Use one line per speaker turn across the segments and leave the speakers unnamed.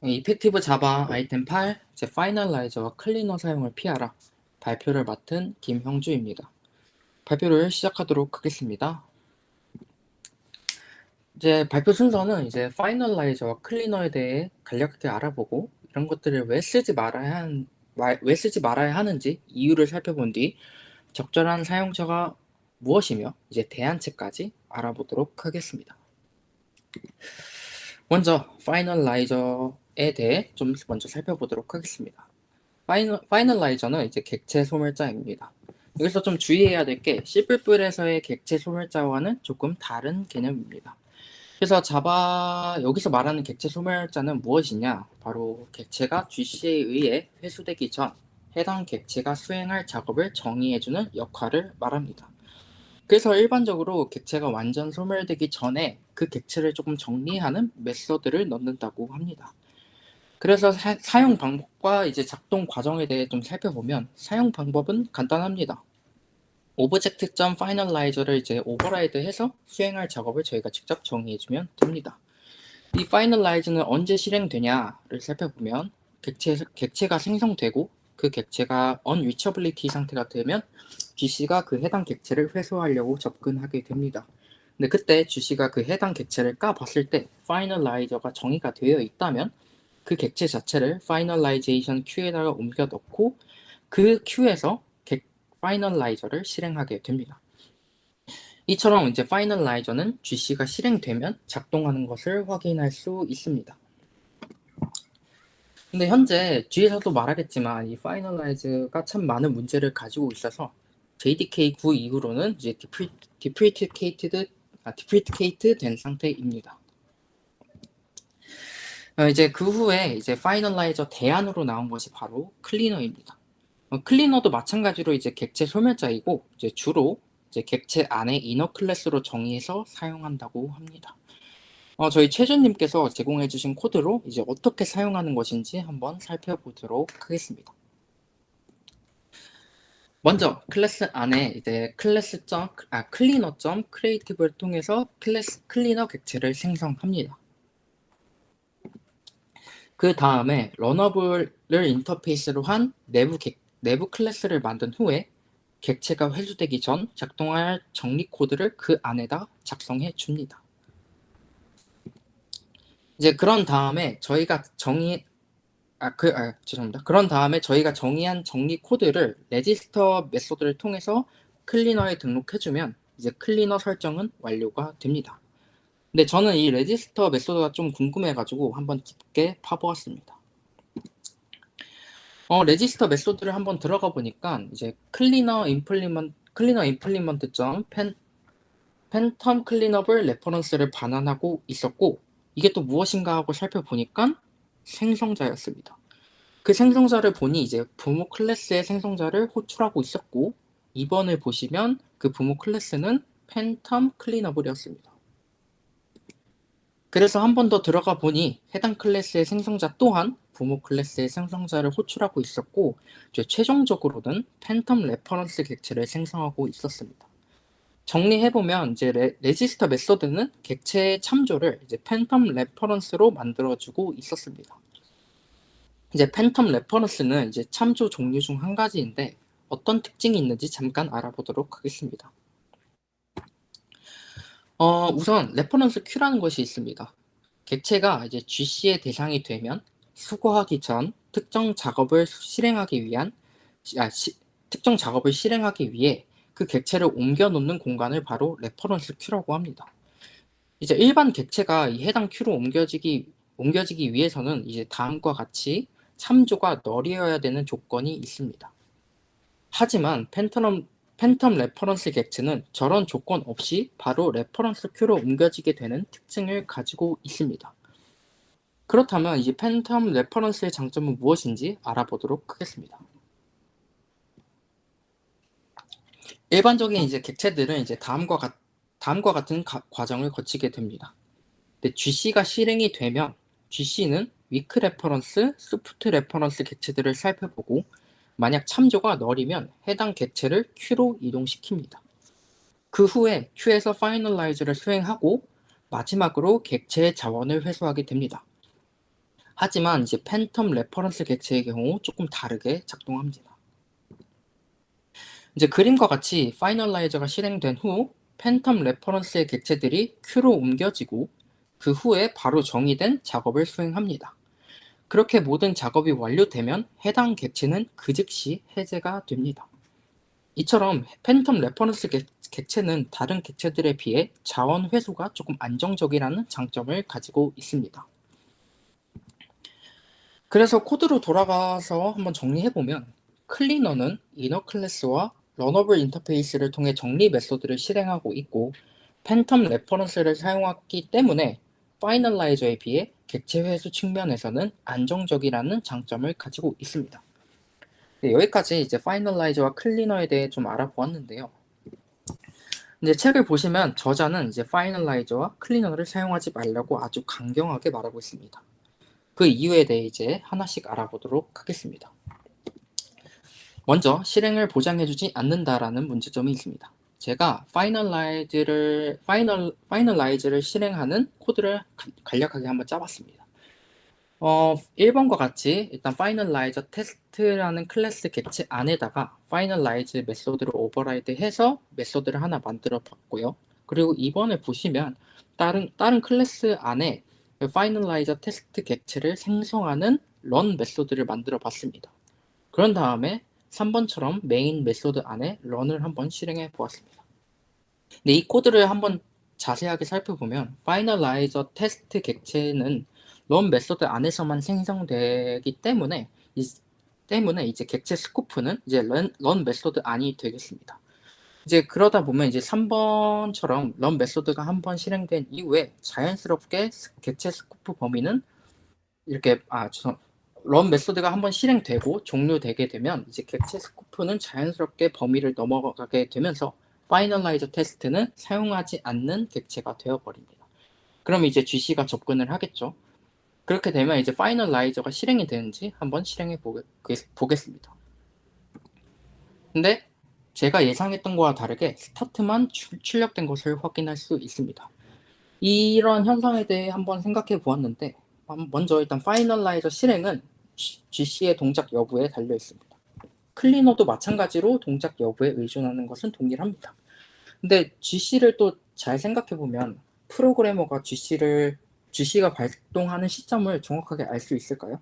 이펙티브 자바 아이템 8, 제 파이널라이저와 클리너 사용을 피하라. 발표를 맡은 김형주입니다. 발표를 시작하도록 하겠습니다. 이제 발표 순서는 이제 파이널라이저와 클리너에 대해 간략하게 알아보고 이런 것들을 왜 쓰지 말아야 하는지 이유를 살펴본 뒤 적절한 사용처가 무엇이며 이제 대안책까지 알아보도록 하겠습니다. 먼저 파이널라이저에 대해 좀 먼저 살펴보도록 하겠습니다. 파이널라이저는 이제 객체 소멸자입니다. 여기서 좀 주의해야 될 게 C++에서의 객체 소멸자와는 조금 다른 개념입니다. 그래서 여기서 말하는 객체 소멸자는 무엇이냐? 바로 객체가 GC에 의해 회수되기 전 해당 객체가 수행할 작업을 정의해주는 역할을 말합니다. 그래서 일반적으로 객체가 완전 소멸되기 전에 그 객체를 조금 정리하는 메서드를 넣는다고 합니다. 그래서 사용 방법과 이제 작동 과정에 대해 좀 살펴보면 사용 방법은 간단합니다. 오브젝트.finalize를 이제 오버라이드해서 수행할 작업을 저희가 직접 정의해주면 됩니다. 이 finalize는 언제 실행되냐를 살펴보면 객체가 생성되고 그 객체가 unreachability 상태가 되면 GC가 그 해당 객체를 회수하려고 접근하게 됩니다. 근데 그때 GC가 그 해당 객체를 까봤을 때 finalize가 정의가 되어 있다면 그 객체 자체를 finalization queue에다가 옮겨 넣고 그 queue에서 finalize를 실행하게 됩니다. 이처럼 이제 finalize는 GC가 실행되면 작동하는 것을 확인할 수 있습니다. 근데 현재 뒤에서도 말하겠지만 이 finalize가 참 많은 문제를 가지고 있어서 JDK 9 이후로는 이제 deprecated 된 상태입니다. 이제 그 후에 이제 파이널라이저 대안으로 나온 것이 바로 클리너입니다. 클리너도 마찬가지로 이제 객체 소멸자이고 이제 주로 이제 객체 안에 이너 클래스로 정의해서 사용한다고 합니다. 저희 최준님께서 제공해주신 코드로 이제 어떻게 사용하는 것인지 한번 살펴보도록 하겠습니다. 먼저 클래스 안에 이제 클리너.creative를 통해서 클리너 객체를 생성합니다. 그 다음에 러너블을 인터페이스로 한 내부 클래스를 만든 후에 객체가 회수되기 전 작동할 정리 코드를 그 안에다 작성해 줍니다. 이제 그런 다음에 저희가 그런 다음에 저희가 정의한 정리 코드를 레지스터 메소드를 통해서 클리너에 등록해주면 이제 클리너 설정은 완료가 됩니다. 근데 저는 이 레지스터 메소드가 좀 궁금해가지고 한번 깊게 파보았습니다. 레지스터 메소드를 한번 들어가 보니까 이제 클리너 임플리먼트 점 팬텀 클리너블 레퍼런스를 반환하고 있었고 이게 또 무엇인가 하고 살펴보니까 생성자였습니다. 그 생성자를 보니 이제 부모 클래스의 생성자를 호출하고 있었고 2번을 보시면 그 부모 클래스는 팬텀 클리너블이었습니다. 그래서 한 번 더 들어가 보니 해당 클래스의 생성자 또한 부모 클래스의 생성자를 호출하고 있었고 최종적으로는 팬텀 레퍼런스 객체를 생성하고 있었습니다. 정리해보면 이제 레지스터 메소드는 객체의 참조를 이제 팬텀 레퍼런스로 만들어주고 있었습니다. 이제 팬텀 레퍼런스는 이제 참조 종류 중 한 가지인데 어떤 특징이 있는지 잠깐 알아보도록 하겠습니다. 우선 레퍼런스 큐라는 것이 있습니다. 객체가 이제 GC의 대상이 되면 수거하기 전 특정 작업을 실행하기 위해 그 객체를 옮겨 놓는 공간을 바로 레퍼런스 큐라고 합니다. 이제 일반 객체가 이 해당 큐로 옮겨지기 위해서는 이제 다음과 같이 참조가 널이어야 되는 조건이 있습니다. 하지만 팬텀 레퍼런스 객체는 저런 조건 없이 바로 레퍼런스 큐로 옮겨지게 되는 특징을 가지고 있습니다. 그렇다면 이 팬텀 레퍼런스의 장점은 무엇인지 알아보도록 하겠습니다. 일반적인 이제 객체들은 이제 다음과 같은 과정을 거치게 됩니다. 근데 GC가 실행이 되면 GC는 위크 레퍼런스, 소프트 레퍼런스 객체들을 살펴보고 만약 참조가 널이면 해당 객체를 Q로 이동시킵니다. 그 후에 Q에서 파이널라이즈를 수행하고 마지막으로 객체의 자원을 회수하게 됩니다. 하지만 이제 팬텀 레퍼런스 객체의 경우 조금 다르게 작동합니다. 이제 그림과 같이 파이널라이저가 실행된 후 팬텀 레퍼런스의 객체들이 큐로 옮겨지고 그 후에 바로 정의된 작업을 수행합니다. 그렇게 모든 작업이 완료되면 해당 객체는 그 즉시 해제가 됩니다. 이처럼 팬텀 레퍼런스 객체는 다른 객체들에 비해 자원 회수가 조금 안정적이라는 장점을 가지고 있습니다. 그래서 코드로 돌아가서 한번 정리해보면 클리너는 이너 클래스와 러너블 인터페이스를 통해 정리 메소드를 실행하고 있고 팬텀 레퍼런스를 사용하기 때문에 파이널라이저에 비해 객체 회수 측면에서는 안정적이라는 장점을 가지고 있습니다. 네, 여기까지 이제 파이널라이저와 클리너에 대해 좀 알아보았는데요. 이제 책을 보시면 저자는 이제 파이널라이저와 클리너를 사용하지 말라고 아주 강경하게 말하고 있습니다. 그 이유에 대해 이제 하나씩 알아보도록 하겠습니다. 먼저 실행을 보장해주지 않는다라는 문제점이 있습니다. 제가 파이널라이즈를 실행하는 코드를 간략하게 한번 짜봤습니다. 1번과 같이 일단 파이널라이저 테스트라는 클래스 객체 안에다가 파이널라이즈 메소드를 오버라이드 해서 메소드를 하나 만들어 봤고요. 그리고 2번을 보시면 다른 클래스 안에 파이널라이저 테스트 객체를 생성하는 run 메소드를 만들어 봤습니다. 그런 다음에 3번처럼 메인 메소드 안에 run을 한번 실행해 보았습니다. 근데 이 코드를 한번 자세하게 살펴보면 파이널라이저 테스트 객체는 run 메소드 안에서만 생성되기 때문에 이제 객체 스코프는 이제 run 메소드 안이 되겠습니다. 이제 그러다 보면 이제 3번처럼 run 메소드가 한번 실행된 이후에 자연스럽게 객체 스코프 범위는 이렇게 run 메소드가 한번 실행되고 종료되게 되면 이제 객체 스코프는 자연스럽게 범위를 넘어가게 되면서 파이널라이저 테스트는 사용하지 않는 객체가 되어버립니다. 그럼 이제 GC가 접근을 하겠죠. 그렇게 되면 이제 파이널라이저가 실행이 되는지 한번 실행해 보겠습니다. 근데 제가 예상했던 것과 다르게 스타트만 출력된 것을 확인할 수 있습니다. 이런 현상에 대해 한번 생각해 보았는데 먼저 일단 파이널라이저 실행은 GC의 동작 여부에 달려 있습니다. 클리너도 마찬가지로 동작 여부에 의존하는 것은 동일합니다. 근데 GC를 또 잘 생각해 보면 프로그래머가 GC가 발동하는 시점을 정확하게 알 수 있을까요?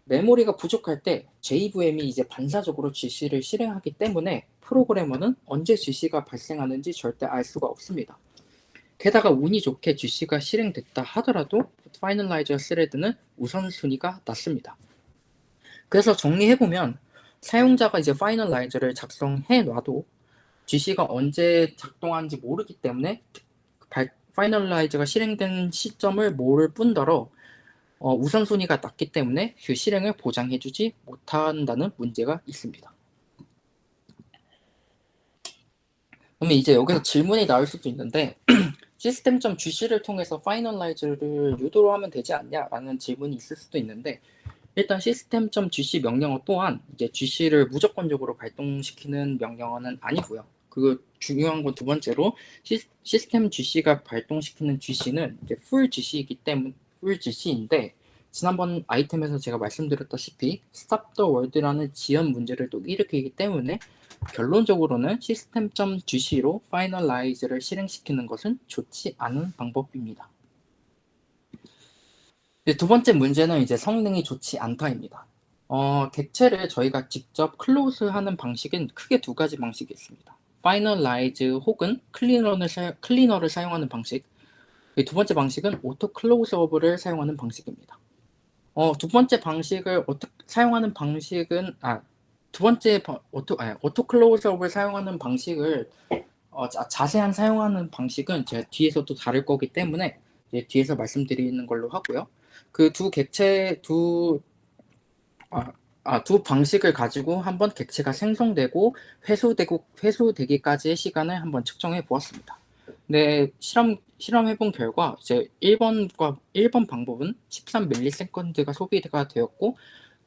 메모리가 부족할 때 JVM이 이제 반사적으로 GC를 실행하기 때문에 프로그래머는 언제 GC가 발생하는지 절대 알 수가 없습니다. 게다가 운이 좋게 GC가 실행됐다 하더라도 파이널라이저 스레드는 우선순위가 낮습니다. 그래서 정리해보면 사용자가 이제 파이널라이저를 작성해 놔도 GC가 언제 작동하는지 모르기 때문에 파이널라이저가 실행된 시점을 모를 뿐더러 우선순위가 낮기 때문에 그 실행을 보장해주지 못한다는 문제가 있습니다. 그러면 이제 여기서 질문이 나올 수도 있는데 시스템.GC를 통해서 파이널라이저를 유도로 하면 되지 않냐라는 질문이 있을 수도 있는데 일단 시스템.GC 명령어 또한 이제 GC를 무조건적으로 발동시키는 명령어는 아니고요. 그 중요한 건 두 번째로 시스템 GC가 발동시키는 GC는 이제 풀 GC인데 지난번 아이템에서 제가 말씀드렸다시피 Stop the World라는 지연 문제를 또 일으키기 때문에 결론적으로는 시스템.GC로 파이널라이즈를 실행시키는 것은 좋지 않은 방법입니다. 두 번째 문제는 이제 성능이 좋지 않다입니다. 객체를 저희가 직접 클로즈하는 방식은 크게 두 가지 방식이 있습니다. 파이널라이즈 혹은 클리너를 사용하는 방식. 두 번째 방식은 오토 클로즈업을 사용하는 방식입니다. 두 번째 방식을 사용하는 방식은 오토 클로즈업을 사용하는 방식을 자세한 사용하는 방식은 제가 뒤에서 또 다룰 거기 때문에 이제 뒤에서 말씀드리는 걸로 하고요. 그 두 방식을 가지고 한번 객체가 생성되고 회수되기까지의 시간을 한번 측정해 보았습니다. 네, 실험해본 결과 이제 1번 방법은 13ms가 소비가 되었고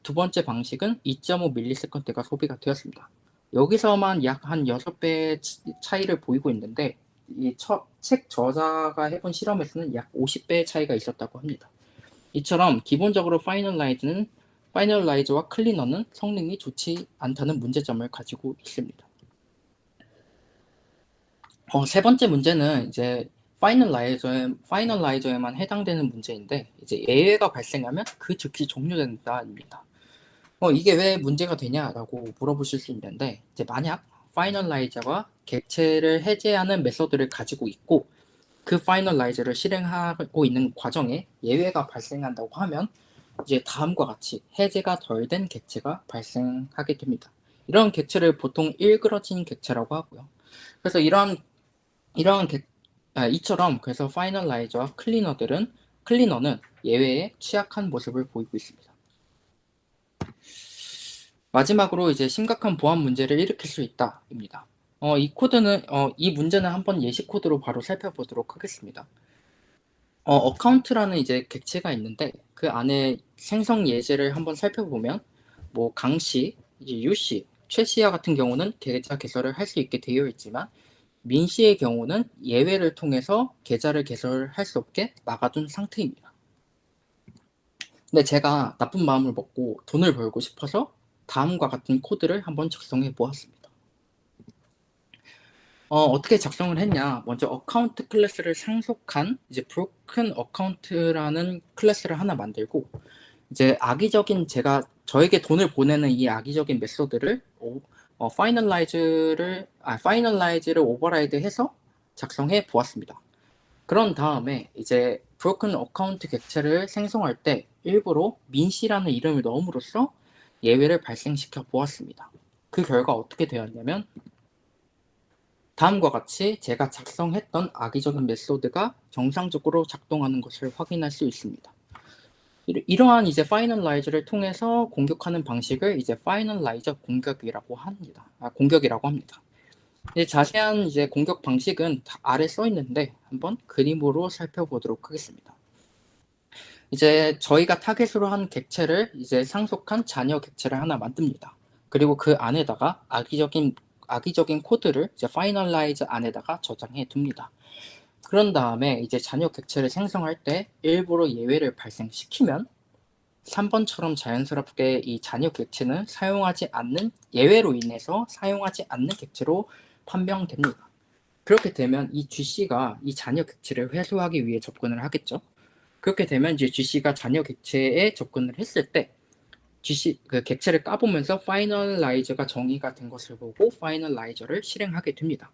두 번째 방식은 2.5ms가 소비가 되었습니다. 여기서만 약 한 6배 차이를 보이고 있는데 이 책 저자가 해본 실험에서는 약 50배의 차이가 있었다고 합니다. 이처럼 기본적으로 파이널라이저와 클리너는 성능이 좋지 않다는 문제점을 가지고 있습니다. 세 번째 문제는 이제 파이널라이저에만 해당되는 문제인데, 이제 예외가 발생하면 그 즉시 종료된다입니다. 이게 왜 문제가 되냐라고 물어보실 수 있는데, 이제 만약 파이널라이저가 객체를 해제하는 메서드를 가지고 있고 그 파이널라이저를 실행하고 있는 과정에 예외가 발생한다고 하면 이제 다음과 같이 해제가 덜 된 객체가 발생하게 됩니다. 이런 객체를 보통 일그러진 객체라고 하고요. 그래서 이처럼 그래서 파이널라이저와 클리너는 예외에 취약한 모습을 보이고 있습니다. 마지막으로 이제 심각한 보안 문제를 일으킬 수 있다입니다. 이 문제는 한번 예시 코드로 바로 살펴보도록 하겠습니다. 어카운트라는 이제 객체가 있는데 그 안에 생성 예제를 한번 살펴보면 뭐 강씨, 이제 유씨, 최씨와 같은 경우는 계좌 개설을 할 수 있게 되어 있지만 민씨의 경우는 예외를 통해서 계좌를 개설할 수 없게 막아둔 상태입니다. 근데 제가 나쁜 마음을 먹고 돈을 벌고 싶어서 다음과 같은 코드를 한번 작성해 보았습니다. 어떻게 작성을 했냐? 먼저 어카운트 클래스를 상속한 이제 broken 어카운트라는 클래스를 하나 만들고 이제 제가 저에게 돈을 보내는 이 악의적인 메소드를 파이널라이즈를 오버라이드해서 작성해 보았습니다. 그런 다음에 이제 broken 어카운트 객체를 생성할 때 일부러 민씨라는 이름을 넣음으로써 예외를 발생시켜 보았습니다. 그 결과 어떻게 되었냐면 다음과 같이 제가 작성했던 악의적인 메소드가 정상적으로 작동하는 것을 확인할 수 있습니다. 이러한 이제 파이널라이저를 통해서 공격하는 방식을 이제 파이널라이저 공격이라고 합니다. 이제 자세한 이제 공격 방식은 아래 써 있는데 한번 그림으로 살펴보도록 하겠습니다. 이제 저희가 타겟으로 한 객체를 이제 상속한 잔여 객체를 하나 만듭니다. 그리고 그 안에다가 악의적인 코드를 이제 파이널라이즈 안에다가 저장해 둡니다. 그런 다음에 이제 잔여 객체를 생성할 때 일부러 예외를 발생시키면 3번처럼 자연스럽게 이 잔여 객체는 예외로 인해서 사용하지 않는 객체로 판명됩니다. 그렇게 되면 이 GC가 이 잔여 객체를 회수하기 위해 접근을 하겠죠. 그렇게 되면 이제 GC가 잔여 객체에 접근을 했을 때 그 객체를 까보면서 파이널라이저가 정의가 된 것을 보고 파이널라이저를 실행하게 됩니다.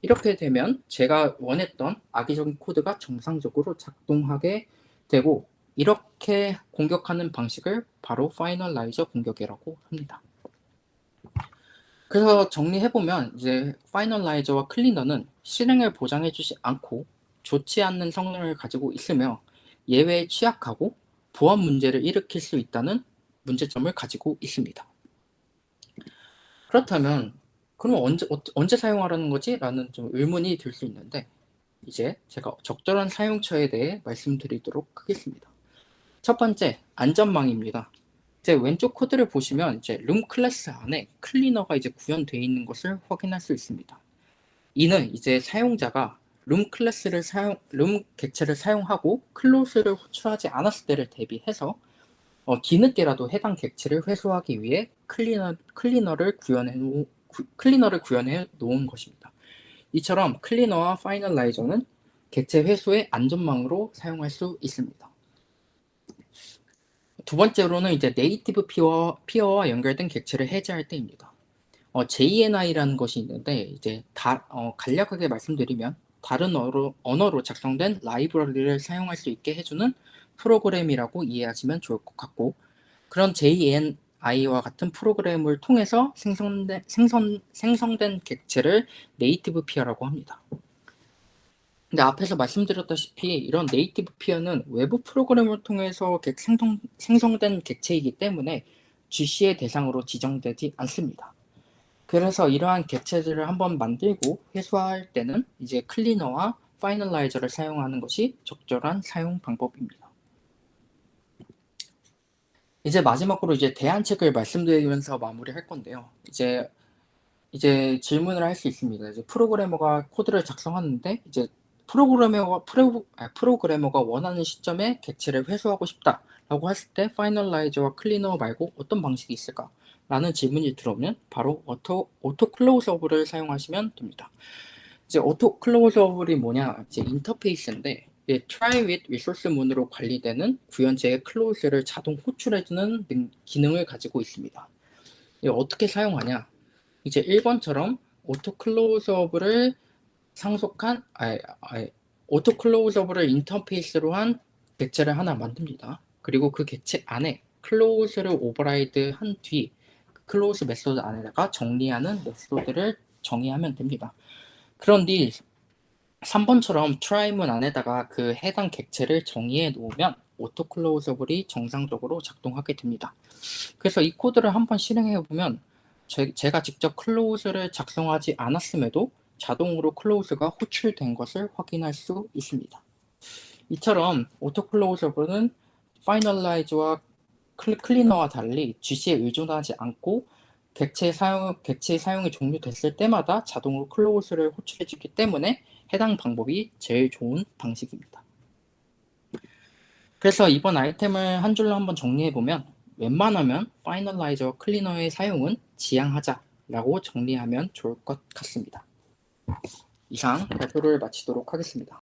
이렇게 되면 제가 원했던 악의적인 코드가 정상적으로 작동하게 되고 이렇게 공격하는 방식을 바로 파이널라이저 공격이라고 합니다. 그래서 정리해보면 이제 파이널라이저와 클리너는 실행을 보장해주지 않고 좋지 않는 성능을 가지고 있으며 예외에 취약하고 보안 문제를 일으킬 수 있다는 문제점을 가지고 있습니다. 그렇다면 그럼 언제 사용하라는 거지? 라는 좀 의문이 들 수 있는데 이제 제가 적절한 사용처에 대해 말씀드리도록 하겠습니다. 첫 번째, 안전망입니다. 이제 왼쪽 코드를 보시면 이제 룸 클래스 안에 클리너가 이제 구현되어 있는 것을 확인할 수 있습니다. 이는 이제 사용자가 룸 객체를 사용하고 클로스를 호출하지 않았을 때를 대비해서 뒤늦게라도 해당 객체를 회수하기 위해 클리너를 구현해 놓은 것입니다. 이처럼 클리너와 파이널라이저는 객체 회수의 안전망으로 사용할 수 있습니다. 두 번째로는 이제 네이티브 피어와 연결된 객체를 해제할 때입니다. JNI라는 것이 있는데 이제 간략하게 말씀드리면 다른 언어로 작성된 라이브러리를 사용할 수 있게 해주는 프로그램이라고 이해하시면 좋을 것 같고 그런 JNI와 같은 프로그램을 통해서 생성된 객체를 네이티브 피어라고 합니다. 근데 앞에서 말씀드렸다시피 이런 네이티브 피어는 외부 프로그램을 통해서 생성된 객체이기 때문에 GC의 대상으로 지정되지 않습니다. 그래서 이러한 객체들을 한번 만들고 회수할 때는 이제 클리너와 파이널라이저를 사용하는 것이 적절한 사용 방법입니다. 이제 마지막으로 이제 대안책을 말씀드리면서 마무리할 건데요. 이제 질문을 할 수 있습니다. 이제 프로그래머가 코드를 작성하는데 이제 프로그래머가 원하는 시점에 객체를 회수하고 싶다라고 했을 때 파이널라이저와 클리너 말고 어떤 방식이 있을까? 라는 질문이 들어오면 바로 오토 클로즈업을 사용하시면 됩니다. 이제 오토 클로즈업이 뭐냐? 이제 인터페이스인데 try with 리소스 문으로 관리되는 구현체의 클로즈를 자동 호출해주는 기능을 가지고 있습니다. 어떻게 사용하냐? 이제 1번처럼 오토 클로즈업을 상속한 오토 클로즈업을 인터페이스로 한 객체를 하나 만듭니다. 그리고 그 객체 안에 클로즈를 오버라이드 한 뒤 클로즈 메소드 안에다가 정리하는 메소드를 정의하면 됩니다. 그런 뒤 3번처럼 트라이문 안에다가 그 해당 객체를 정의해 놓으면 오토 클로즈업이 정상적으로 작동하게 됩니다. 그래서 이 코드를 한번 실행해 보면 제가 직접 클로즈를 작성하지 않았음에도 자동으로 클로즈가 호출된 것을 확인할 수 있습니다. 이처럼 오토 클로즈업은 파이널라이즈와 클리너와 달리 GC에 의존하지 않고 객체 사용이 종료됐을 때마다 자동으로 클로즈를 호출해주기 때문에 해당 방법이 제일 좋은 방식입니다. 그래서 이번 아이템을 한 줄로 한번 정리해보면 웬만하면 파이널라이저와 클리너의 사용은 지양하자라고 정리하면 좋을 것 같습니다. 이상 발표를 마치도록 하겠습니다.